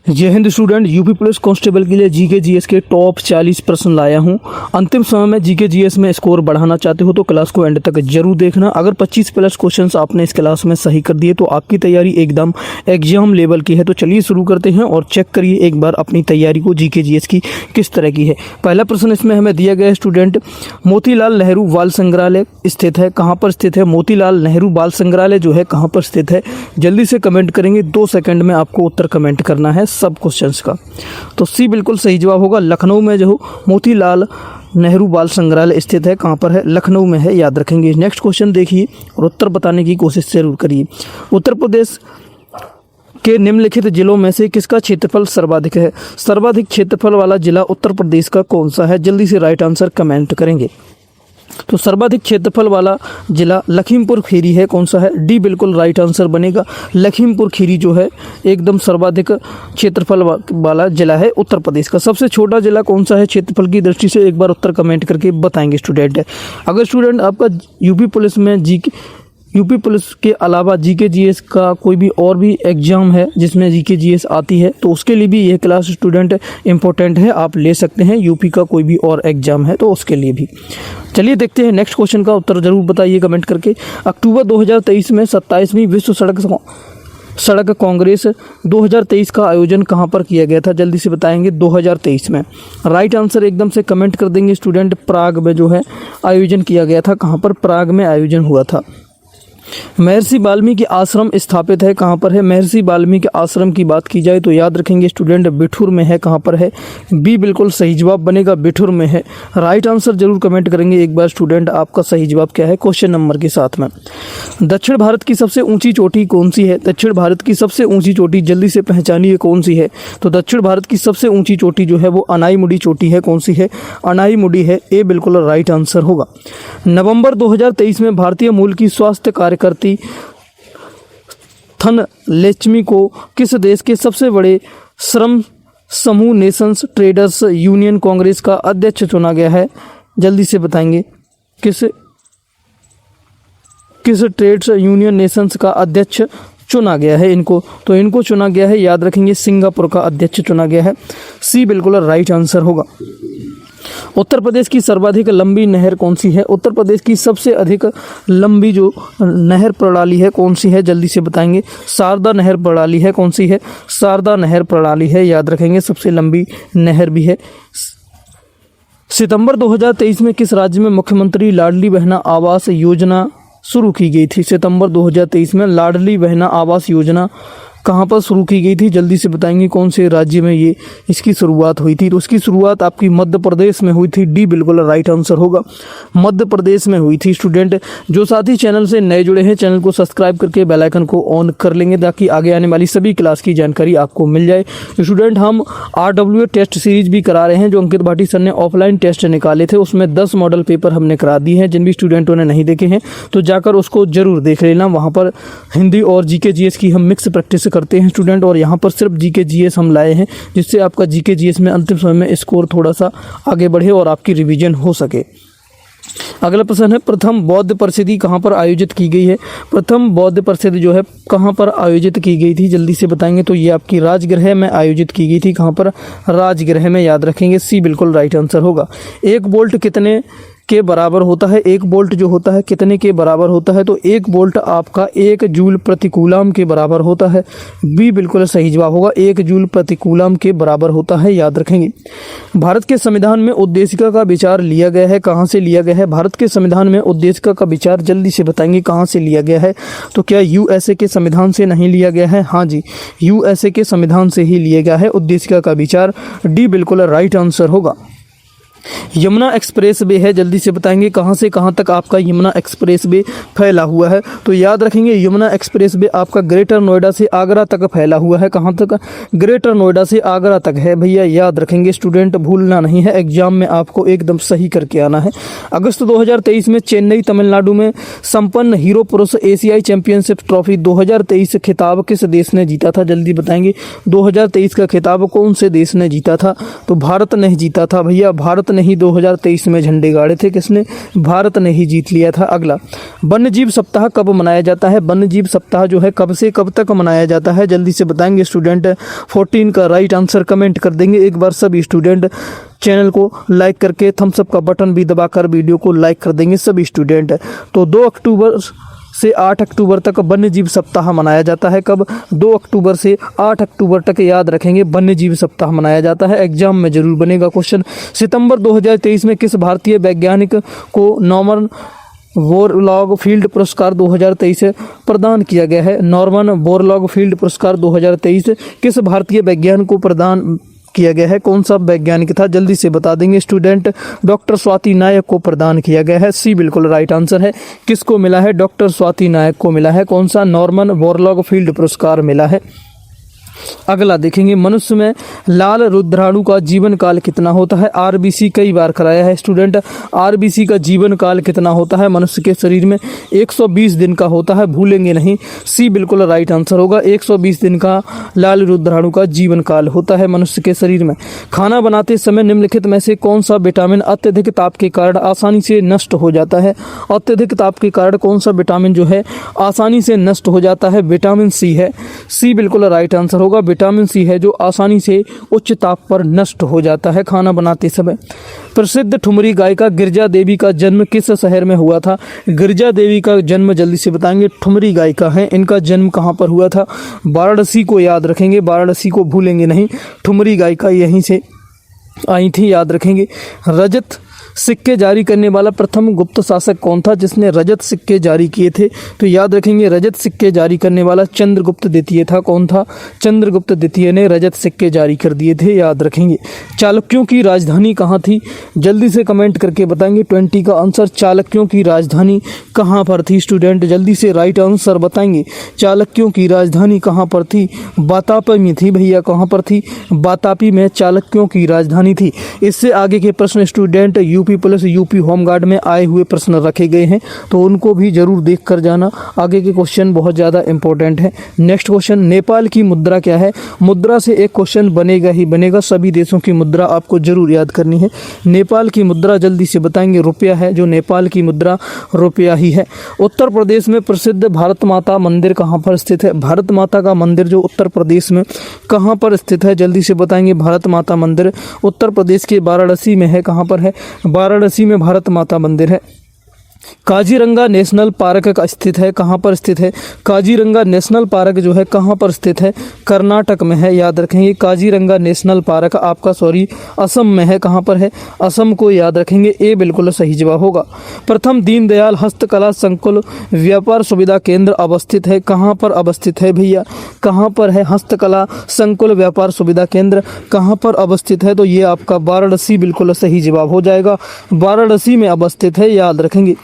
जय Hind student, UP police constable के लिए जीके जीएस के टॉप 40 प्रश्न लाया हूं। अंतिम समय में जीके जीएस में स्कोर बढ़ाना चाहते हो तो क्लास को एंड तक जरूर देखना। अगर 25 प्लस क्वेश्चंस आपने इस क्लास में सही कर दिए तो आपकी तैयारी एकदम एग्जाम लेवल की है। तो चलिए शुरू करते हैं और चेक करिए एक बार अपनी तैयारी को जीके जीएस की किस तरह की है। पहला प्रश्न इसमें हमें दिया गया है स्टूडेंट, मोतीलाल नेहरू बाल संग्रहालय स्थित है, कहाँ पर स्थित है? मोतीलाल नेहरू बाल संग्रहालय जो है कहाँ पर स्थित है? जल्दी से कमेंट करेंगे, 2 सेकंड में आपको उत्तर कमेंट करना है सब क्वेश्चंस का। तो सी बिल्कुल सही जवाब होगा। लखनऊ में जो मोतीलाल नेहरू बाल संग्रहालय स्थित है, कहाँ पर है? लखनऊ में है, याद रखेंगे। नेक्स्ट क्वेश्चन देखिए और उत्तर बताने की कोशिश जरूर करिए। उत्तर प्रदेश के निम्नलिखित जिलों में से किसका क्षेत्रफल सर्वाधिक है? सर्वाधिक क्षेत्रफल वाला जिला उत्तर प्रदेश का कौन सा है? जल्दी से राइट आंसर कमेंट करेंगे। तो सर्वाधिक क्षेत्रफल वाला जिला लखीमपुर खीरी है, कौन सा है? डी बिल्कुल राइट आंसर बनेगा। लखीमपुर खीरी जो है एकदम सर्वाधिक क्षेत्रफल वाला जिला है उत्तर प्रदेश का। सबसे छोटा जिला कौन सा है क्षेत्रफल की दृष्टि से? एक बार उत्तर कमेंट करके बताएंगे स्टूडेंट। अगर स्टूडेंट आपका यूपी पुलिस में यूपी पुलिस के अलावा जीके जीएस का कोई भी और भी एग्जाम है जिसमें जीके जीएस आती है तो उसके लिए भी यह क्लास स्टूडेंट इम्पोर्टेंट है, आप ले सकते हैं। यूपी का कोई भी और एग्जाम है तो उसके लिए भी। चलिए देखते हैं नेक्स्ट क्वेश्चन का उत्तर जरूर बताइए कमेंट करके। अक्टूबर 2023 में 27वीं विश्व सड़क कांग्रेस 2023 का आयोजन कहां पर किया गया था? जल्दी से बताएंगे। 2023 में राइट आंसर एकदम से कमेंट कर देंगे स्टूडेंट। प्राग में जो है आयोजन किया गया था। कहां पर? प्राग में आयोजन हुआ था। महर्षि वाल्मीकि आश्रम स्थापित है, कहाँ पर है? महर्षि वाल्मीकि आश्रम की बात की जाए तो याद रखेंगे स्टूडेंट बिठूर में है। कहाँ पर है? बी बिल्कुल सही जवाब बनेगा, बिठूर में है। राइट आंसर जरूर कमेंट करेंगे एक बार स्टूडेंट, आपका सही जवाब क्या है क्वेश्चन नंबर के साथ में। दक्षिण भारत की सबसे ऊंची चोटी कौन सी है? दक्षिण भारत की सबसे ऊंची चोटी जल्दी से पहचानिए कौन सी है। तो दक्षिण भारत की सबसे ऊंची चोटी जो है वो अनाईमुडी चोटी है। कौन सी है? अनाईमुडी है, ए बिल्कुल राइट आंसर होगा। नवंबर 2023 में भारतीय मूल की स्वास्थ्य कार्यकर्ती थनलेच्मी को किस देश के सबसे बड़े श्रम समूह नेशंस ट्रेडर्स यूनियन कांग्रेस का अध्यक्ष चुना गया है? जल्दी से बताएंगे किस ट्रेड्स यूनियन नेशंस का अध्यक्ष चुना गया है इनको? तो इनको चुना गया है, याद रखेंगे, सिंगापुर का अध्यक्ष चुना गया है। सी बिल्कुल राइट आंसर होगा। उत्तर प्रदेश की सर्वाधिक लंबी नहर कौन सी है? उत्तर प्रदेश की सबसे अधिक लंबी जो नहर प्रणाली है कौन सी है? जल्दी से बताएंगे। शारदा नहर प्रणाली है। कौन सी है? शारदा नहर प्रणाली है, याद रखेंगे, सबसे लंबी नहर भी है। सितंबर 2023 में किस राज्य में मुख्यमंत्री लाडली बहना आवास योजना शुरू की गई थी? सितंबर 2023 में लाडली बहना आवास योजना कहाँ पर शुरू की गई थी? जल्दी से बताएंगे कौन से राज्य में ये इसकी शुरुआत हुई थी? तो उसकी शुरुआत आपकी मध्य प्रदेश में हुई थी। डी बिल्कुल राइट आंसर होगा, मध्य प्रदेश में हुई थी स्टूडेंट। जो साथी चैनल से नए जुड़े हैं चैनल को सब्सक्राइब करके बेल आइकन को ऑन कर लेंगे ताकि आगे आने वाली सभी क्लास की जानकारी आपको मिल जाए। स्टूडेंट हम RWA टेस्ट सीरीज भी करा रहे हैं जो अंकित भाटी सर ने ऑफलाइन टेस्ट निकाले थे, उसमें 10 मॉडल पेपर हमने करा दिए हैं। जिन भी स्टूडेंटों ने नहीं देखे हैं तो जाकर उसको जरूर देख लेना। वहाँ पर हिंदी और जीके जीएस की हम मिक्स प्रैक्टिस करते हैं स्टूडेंट, और यहाँ पर सिर्फ जीके जीएस हम लाए हैं जिससे आपका जीके जीएस में अंतिम समय में स्कोर थोड़ा सा आगे बढ़े और आपकी रिवीजन हो सके। अगला प्रश्न है, प्रथम बौद्ध परिषद कहाँ पर आयोजित की गई है? प्रथम बौद्ध परिषद जो है कहाँ पर आयोजित की गई थी? जल्दी से बताएंगे। तो ये आपकी राजगृह में आयोजित की गई थी। कहाँ पर? राजगृह में, याद रखेंगे। सी बिल्कुल राइट आंसर होगा। 1 वोल्ट कितने के बराबर होता है? 1 वोल्ट जो होता है कितने के बराबर होता है? तो 1 वोल्ट आपका 1 जूल प्रति कूलम के बराबर होता है। बी बिल्कुल सही जवाब होगा, 1 जूल प्रति कूलम के बराबर होता है, याद रखेंगे। भारत के संविधान में उद्देशिका का विचार लिया गया है, कहाँ से लिया गया है? भारत के संविधान में उद्देशिका का विचार जल्दी से बताएंगे कहाँ से लिया गया है? तो क्या USA के संविधान से नहीं लिया गया है? हाँ जी, USA के संविधान से ही लिया गया है उद्देशिका का विचार। डी बिल्कुल राइट आंसर होगा। यमुना एक्सप्रेस वे है, जल्दी से बताएंगे कहाँ से कहाँ तक आपका यमुना एक्सप्रेस वे फैला हुआ है? तो याद रखेंगे यमुना एक्सप्रेस वे आपका ग्रेटर नोएडा से आगरा तक फैला हुआ है। कहाँ तक? ग्रेटर नोएडा से आगरा तक है भैया, याद रखेंगे स्टूडेंट, भूलना नहीं है। एग्जाम में आपको एकदम सही करके आना है। अगस्त 2023 में चेन्नई तमिलनाडु में संपन्न हीरो पुरुष एशियाई चैंपियनशिप ट्रॉफी 2023 खिताब किस देश ने जीता था? जल्दी बताएंगे। 2023 का खिताब कौन से देश ने जीता था? तो भारत ने जीता था भैया, भारत ने ही 2023 में झंडे गाड़े थे। किसने? भारत ने ही जीत लिया था। अगला, वन्य जीव सप्ताह कब मनाया जाता है? वन्य जीव सप्ताह जो है कब से कब तक मनाया जाता है? जल्दी से बताएंगे स्टूडेंट। 14 का राइट आंसर कमेंट कर देंगे। एक बार सभी स्टूडेंट चैनल को लाइक करके थम्स अप का बटन भी दबाकर वीडियो को लाइक कर देंगे सभी स्टूडेंट। तो 2 अक्टूबर से 8 अक्टूबर तक वन्य जीव सप्ताह मनाया जाता है। कब? 2 अक्टूबर से 8 अक्टूबर तक, याद रखेंगे, वन्य जीव सप्ताह मनाया जाता है। एग्जाम में जरूर बनेगा क्वेश्चन। सितंबर 2023 में किस भारतीय वैज्ञानिक को नॉर्मन बोरलॉग फील्ड पुरस्कार 2023 प्रदान किया गया है? नॉर्मन बोरलॉग फील्ड पुरस्कार 2023 किस भारतीय वैज्ञानिक को प्रदान किया गया है? कौन सा वैज्ञानिक था? जल्दी से बता देंगे स्टूडेंट। डॉक्टर स्वाति नायक को प्रदान किया गया है। सी बिल्कुल राइट आंसर है। किसको मिला है? डॉक्टर स्वाति नायक को मिला है। कौन सा? नॉर्मन बोरलॉग फील्ड पुरस्कार मिला है। अगला देखेंगे, मनुष्य में लाल रुद्राणु का जीवन काल कितना होता है? आरबीसी कई बार कराया है स्टूडेंट। आरबीसी का जीवन काल कितना होता है मनुष्य के शरीर में? 120 दिन का होता है, भूलेंगे नहीं। सी बिल्कुल राइट आंसर होगा। 120 दिन का लाल रुद्राणु का जीवन काल होता है मनुष्य के शरीर में। खाना बनाते समय निम्नलिखित में से कौन सा विटामिन अत्यधिक ताप के कारण आसानी से नष्ट हो जाता है? अत्यधिक ताप के कारण कौन सा विटामिन जो है आसानी से नष्ट हो जाता है? विटामिन सी है। सी बिल्कुल राइट आंसर होगा। विटामिन सी है जो आसानी से उच्च ताप पर नष्ट हो जाता है खाना बनाते समय। प्रसिद्ध ठुमरी गायिका गिरिजा देवी का जन्म किस शहर में हुआ था? गिरिजा देवी का जन्म जल्दी से बताएंगे। ठुमरी गायिका है, इनका जन्म कहाँ पर हुआ था? वाराणसी को याद रखेंगे, वाराणसी को भूलेंगे नहीं। ठुमरी गायिका यहीं से आई थी, याद रखेंगे। रजत सिक्के जारी करने वाला प्रथम गुप्त शासक कौन था जिसने रजत सिक्के जारी किए थे? तो याद रखेंगे, रजत सिक्के जारी करने वाला चंद्रगुप्त द्वितीय था। कौन था? चंद्रगुप्त द्वितीय ने रजत सिक्के जारी कर दिए थे, याद रखेंगे। चालुक्यों की राजधानी कहाँ थी? जल्दी से कमेंट करके बताएंगे 20 का आंसर। चालुक्यों की राजधानी कहाँ पर थी स्टूडेंट? जल्दी से राइट आंसर बताएंगे। चालुक्यों की राजधानी कहाँ पर थी? वातापी में थी भैया। कहाँ पर थी? वातापी में चालुक्यों की राजधानी थी। इससे आगे के प्रश्न student UP police, UP home guard में आए हुए प्रश्न रखे गए हैं, तो उनको भी जरूर देख कर जाना। आगे के क्वेश्चन बहुत ज़्यादा इंपॉर्टेंट है। नेक्स्ट क्वेश्चन, नेपाल की मुद्रा क्या है? मुद्रा से एक क्वेश्चन बनेगा ही बनेगा। सभी देशों की मुद्रा आपको जरूर याद करनी है। नेपाल की मुद्रा जल्दी से बताएंगे। रुपया है, जो नेपाल की मुद्रा रुपया ही है। उत्तर प्रदेश में प्रसिद्ध भारत माता मंदिर कहाँ पर स्थित है? भारत माता का मंदिर जो उत्तर प्रदेश में कहाँ पर स्थित है? जल्दी से बताएंगे। भारत माता मंदिर उत्तर प्रदेश के वाराणसी में है। कहाँ पर है? वाराणसी में भारत माता मंदिर है। काजीरंगा नेशनल पार्क का स्थित है, कहाँ पर स्थित है? काजीरंगा नेशनल पार्क जो है कहाँ पर स्थित है? कर्नाटक में है, याद रखेंगे। काजीरंगा नेशनल पार्क आपका असम में है। कहाँ पर है? असम को याद रखेंगे। ए बिल्कुल सही जवाब होगा। प्रथम दीनदयाल हस्तकला संकुल व्यापार सुविधा केंद्र अवस्थित है। कहाँ पर अवस्थित है भैया? कहाँ पर है हस्तकला संकुल व्यापार सुविधा केंद्र? कहाँ पर अवस्थित है? तो ये आपका वाराणसी बिल्कुल सही जवाब हो जाएगा। वाराणसी में अवस्थित है, याद रखेंगे।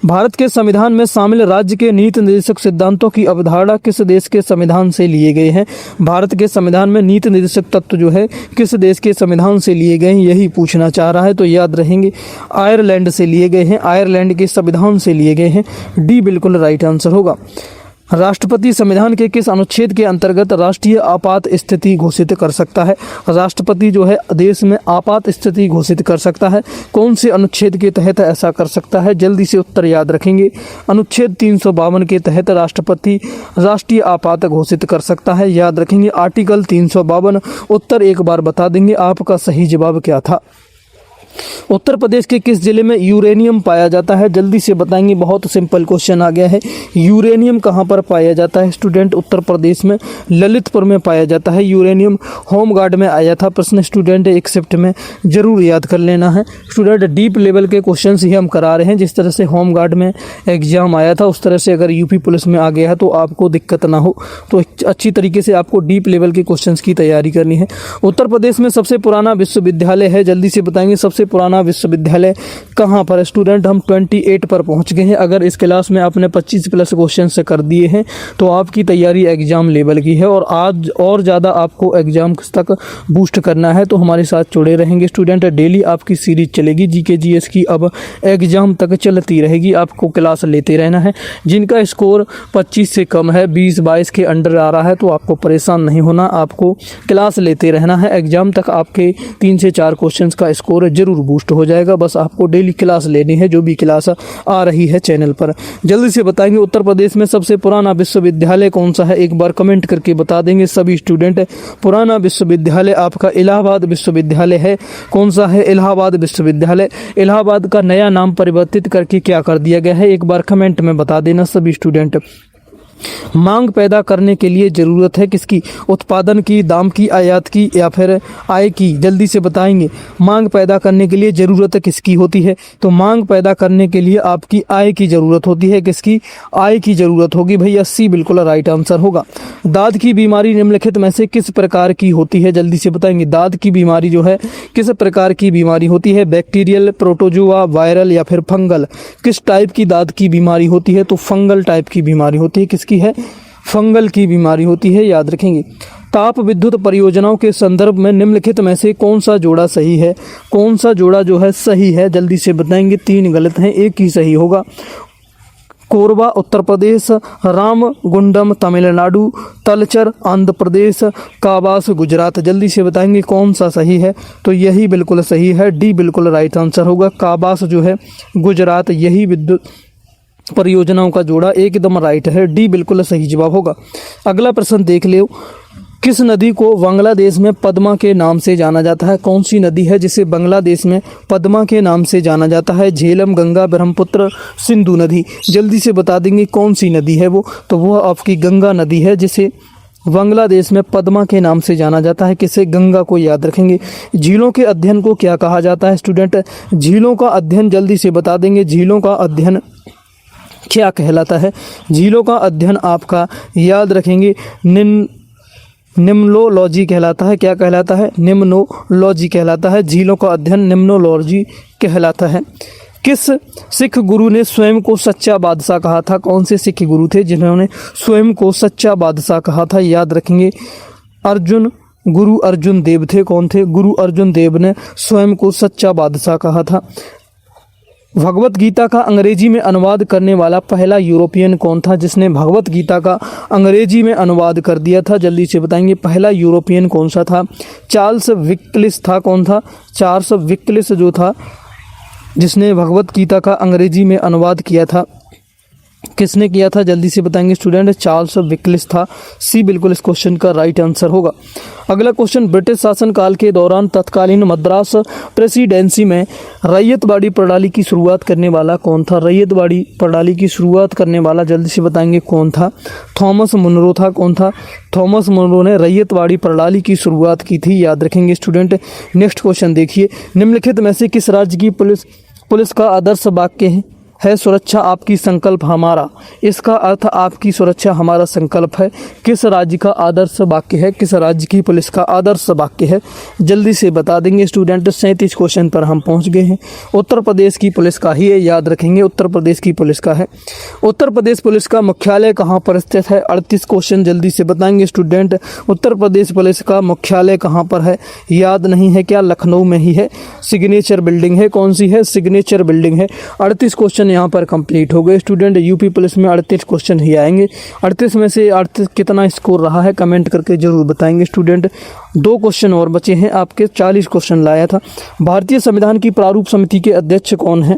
भारत के संविधान में शामिल राज्य के नीति निर्देशक सिद्धांतों की अवधारणा किस देश के संविधान से लिए गए हैं? भारत के संविधान में नीति निर्देशक तत्व जो है किस देश के संविधान से लिए गए हैं, यही पूछना चाह रहा है, तो याद रहेंगे आयरलैंड से लिए गए हैं। आयरलैंड के संविधान से लिए गए हैं। डी बिल्कुल राइट आंसर होगा। राष्ट्रपति संविधान के किस अनुच्छेद के अंतर्गत राष्ट्रीय आपात स्थिति घोषित कर सकता है? राष्ट्रपति जो है देश में आपात स्थिति घोषित कर सकता है। कौन से अनुच्छेद के तहत ऐसा कर सकता है? जल्दी से उत्तर याद रखेंगे। अनुच्छेद 352 के तहत राष्ट्रपति राष्ट्रीय आपात घोषित कर सकता है, याद रखेंगे। आर्टिकल 352। उत्तर एक बार बता देंगे। आपका सही जवाब क्या था? उत्तर प्रदेश के किस जिले में यूरेनियम पाया जाता है? जल्दी से बताएंगे। बहुत सिंपल क्वेश्चन आ गया है। यूरेनियम कहाँ पर पाया जाता है स्टूडेंट? उत्तर प्रदेश में ललितपुर में पाया जाता है। यूरेनियम होमगार्ड में आया था प्रश्न स्टूडेंट, एक शिफ्ट में जरूर याद कर लेना है स्टूडेंट। डीप लेवल के क्वेश्चन ही हम करा रहे हैं। जिस तरह से होमगार्ड में एग्जाम आया था उस तरह से अगर यूपी पुलिस में आ गया है तो आपको दिक्कत ना हो, तो अच्छी तरीके से आपको डीप लेवल के क्वेश्चन की तैयारी करनी है। उत्तर प्रदेश में सबसे पुराना विश्वविद्यालय है, जल्दी से बताएंगे। सबसे सबसे पुराना विश्वविद्यालय कहाँ पर है? स्टूडेंट हम 28 पर पहुँच गए हैं। अगर इस क्लास में आपने 25 प्लस क्वेश्चन से कर दिए हैं तो आपकी तैयारी एग्जाम लेवल की है और आज और ज़्यादा आपको एग्जाम तक बूस्ट करना है तो हमारे साथ जुड़े रहेंगे स्टूडेंट। डेली आपकी सीरीज चलेगी जीके जीएस की, अब एग्जाम तक चलती रहेगी, आपको क्लास लेते रहना है। जिनका स्कोर 25 से कम है, 20-22 के अंडर आ रहा है तो आपको परेशान नहीं होना, आपको क्लास लेते रहना है। एग्जाम तक आपके 3 से 4 क्वेश्चंस का स्कोर जरूर बूस्ट हो जाएगा, बस आपको डेली क्लास लेनी है जो भी क्लास आ रही है चैनल पर। जल्दी से बताएंगे उत्तर प्रदेश में सबसे पुराना विश्वविद्यालय कौन सा है, एक बार कमेंट करके बता देंगे सभी स्टूडेंट। पुराना विश्वविद्यालय आपका इलाहाबाद विश्वविद्यालय है। कौन सा है? इलाहाबाद विश्वविद्यालय। इलाहाबाद का नया नाम परिवर्तित करके क्या कर दिया गया है, एक बार कमेंट में बता देना सभी स्टूडेंट। मांग पैदा करने के लिए ज़रूरत है किसकी? उत्पादन की, दाम की, आयात की या फिर आय की? जल्दी से बताएंगे। मांग पैदा करने के लिए ज़रूरत किसकी होती है? तो मांग पैदा करने के लिए आपकी आय की ज़रूरत होती है। किसकी? आय की ज़रूरत होगी भैया, सी बिल्कुल राइट आंसर होगा। दाद की बीमारी निम्नलिखित में से किस प्रकार की होती है? जल्दी से बताएंगे। दाद की बीमारी जो है किस प्रकार की बीमारी होती है? बैक्टीरियल, प्रोटोजोआ, वायरल या फिर फंगल? किस टाइप की दाद की बीमारी होती है? तो फंगल टाइप की बीमारी होती है। किसकी है? फंगल की बीमारी होती है, याद रखेंगे। ताप विद्युत परियोजनाओं के संदर्भ में निम्नलिखित में से कौन सा जोड़ा सही है? कौन सा जोड़ा जो है सही है? जल्दी से बताएंगे। 3 गलत हैं, एक ही सही होगा। कोरबा उत्तर प्रदेश, रामगुंडम तमिलनाडु, तलचर आंध्र प्रदेश, काबास गुजरात। जल्दी से बताएंगे कौन सा सही है? तो यही बिल्कुल सही है, डी बिल्कुल राइट आंसर होगा। काबास जो है गुजरात, यही विद्युत परियोजनाओं का जोड़ा एकदम राइट है, डी बिल्कुल सही जवाब होगा। अगला प्रश्न देख लो। किस नदी को बांग्लादेश में पद्मा के नाम से जाना जाता है? कौन सी नदी है जिसे बांग्लादेश में पद्मा के नाम से जाना जाता है? झेलम, गंगा, ब्रह्मपुत्र, सिंधु नदी? जल्दी से बता देंगे कौन सी नदी है वो? तो वो आपकी गंगा नदी है जिसे बांग्लादेश में पद्मा के नाम से जाना जाता है। किसे? गंगा को, याद रखेंगे। झीलों के अध्ययन को क्या कहा जाता है स्टूडेंट? झीलों का अध्ययन जल्दी से बता देंगे। झीलों का अध्ययन क्या कहलाता है? झीलों का अध्ययन आपका, याद रखेंगे, निम्नोलॉजी कहलाता है। क्या कहलाता है? निम्नोलॉजी कहलाता है। झीलों का अध्ययन निम्नोलॉजी कहलाता है। किस सिख गुरु ने स्वयं को सच्चा बादशाह कहा था? कौन से सिख गुरु थे जिन्होंने स्वयं को सच्चा बादशाह कहा था? याद रखेंगे, गुरु अर्जुन देव थे। कौन थे? गुरु अर्जुन देव ने स्वयं को सच्चा बादशाह कहा था। भगवत गीता का अंग्रेजी में अनुवाद करने वाला पहला यूरोपियन कौन था जिसने भगवत गीता का अंग्रेजी में अनुवाद कर दिया था? जल्दी से बताएंगे। पहला यूरोपियन कौन सा था? चार्ल्स विक्लिस था। कौन था? चार्ल्स विक्लिस जो था जिसने भगवत गीता का अंग्रेजी में अनुवाद किया था। किसने किया था? जल्दी से बताएंगे स्टूडेंट। चार्ल्स विक्लिस था, सी बिल्कुल इस क्वेश्चन का राइट आंसर होगा। अगला क्वेश्चन, ब्रिटिश शासनकाल के दौरान तत्कालीन मद्रास प्रेसिडेंसी में रैयतवाड़ी प्रणाली की शुरुआत करने वाला कौन था? रैयतवाड़ी प्रणाली की शुरुआत करने वाला जल्दी से बताएंगे कौन था? थॉमस मुनरो था। कौन था? थॉमस मुनरो ने रैयतवाड़ी प्रणाली की शुरुआत की थी, याद रखेंगे स्टूडेंट। नेक्स्ट क्वेश्चन देखिए। निम्नलिखित में से किस राज्य की पुलिस का आदर्श वाक्य है सुरक्षा आपकी संकल्प हमारा? इसका अर्थ आपकी सुरक्षा हमारा संकल्प है। किस राज्य का आदर्श वाक्य है? किस राज्य की पुलिस का आदर्श वाक्य है? जल्दी से बता देंगे स्टूडेंट। 37 क्वेश्चन पर हम पहुंच गए हैं। उत्तर प्रदेश की पुलिस का ही है, याद रखेंगे, उत्तर प्रदेश की पुलिस का है। उत्तर प्रदेश पुलिस का मुख्यालय कहाँ पर स्थित है? 38 क्वेश्चन जल्दी से बताएंगे स्टूडेंट। उत्तर प्रदेश पुलिस का मुख्यालय कहाँ पर है? याद नहीं है क्या? लखनऊ में ही है। सिग्नेचर बिल्डिंग है। कौन सी है? सिग्नेचर बिल्डिंग है। 38 क्वेश्चन यहाँ पर कंप्लीट हो गए स्टूडेंट। यूपी पुलिस में 38 क्वेश्चन ही आएंगे। 38 में से 38 कितना स्कोर रहा है कमेंट करके जरूर बताएंगे स्टूडेंट। 2 क्वेश्चन और बचे हैं आपके। 40 क्वेश्चन लाया था। भारतीय संविधान की प्रारूप समिति के अध्यक्ष कौन है?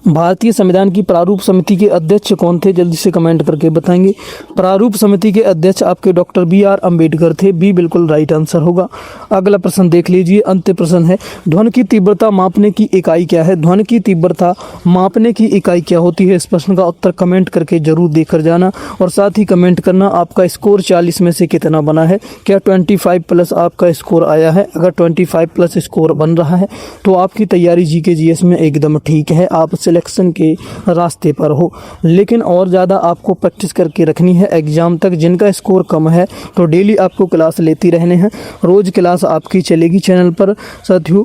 भारतीय संविधान की प्रारूप समिति के अध्यक्ष कौन थे? जल्दी से कमेंट करके बताएंगे। प्रारूप समिति के अध्यक्ष आपके डॉक्टर BR अम्बेडकर थे, बी बिल्कुल राइट आंसर होगा। अगला प्रश्न देख लीजिए, अंतिम प्रश्न है। ध्वनि की तीव्रता मापने की इकाई क्या है? ध्वनि की तीव्रता मापने की इकाई क्या होती है? इस प्रश्न का उत्तर कमेंट करके जरूर देकर जाना और साथ ही कमेंट करना आपका स्कोर 40 में से कितना बना है। क्या 25 प्लस आपका स्कोर आया है? अगर 25 प्लस स्कोर बन रहा है तो आपकी तैयारी GK GS में एकदम ठीक है, आप सिलेक्शन के रास्ते पर हो। लेकिन और ज़्यादा आपको प्रैक्टिस करके रखनी है एग्ज़ाम तक। जिनका स्कोर कम है तो डेली आपको क्लास लेती रहने हैं। रोज़ क्लास आपकी चलेगी चैनल पर साथियों।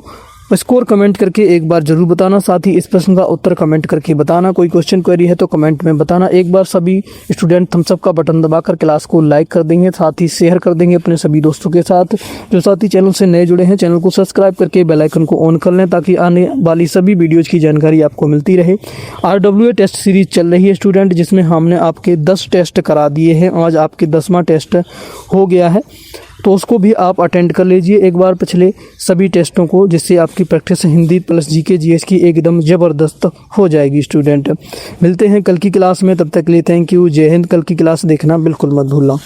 स्कोर कमेंट करके एक बार जरूर बताना। साथ ही इस प्रश्न का उत्तर कमेंट करके बताना। कोई क्वेश्चन क्वेरी है तो कमेंट में बताना। एक बार सभी स्टूडेंट थम्स अप का बटन दबाकर क्लास को लाइक कर देंगे, साथ ही शेयर कर देंगे अपने सभी दोस्तों के साथ। जो साथी चैनल से नए जुड़े हैं, चैनल को सब्सक्राइब करके बेल आइकन को ऑन कर लें ताकि आने वाली सभी वीडियोज की जानकारी आपको मिलती रहे। RWA टेस्ट सीरीज चल रही है स्टूडेंट, जिसमें हमने आपके 10 टेस्ट करा दिए हैं। आज आपके 10वां टेस्ट हो गया है, तो उसको भी आप अटेंड कर लीजिए एक बार पिछले सभी टेस्टों को, जिससे आपकी practice Hindi plus GK GS की एकदम ज़बरदस्त हो जाएगी स्टूडेंट। मिलते हैं कल की क्लास में, तब तक के लिए थैंक यू, जय हिंद। कल की क्लास देखना बिल्कुल मत भूलना।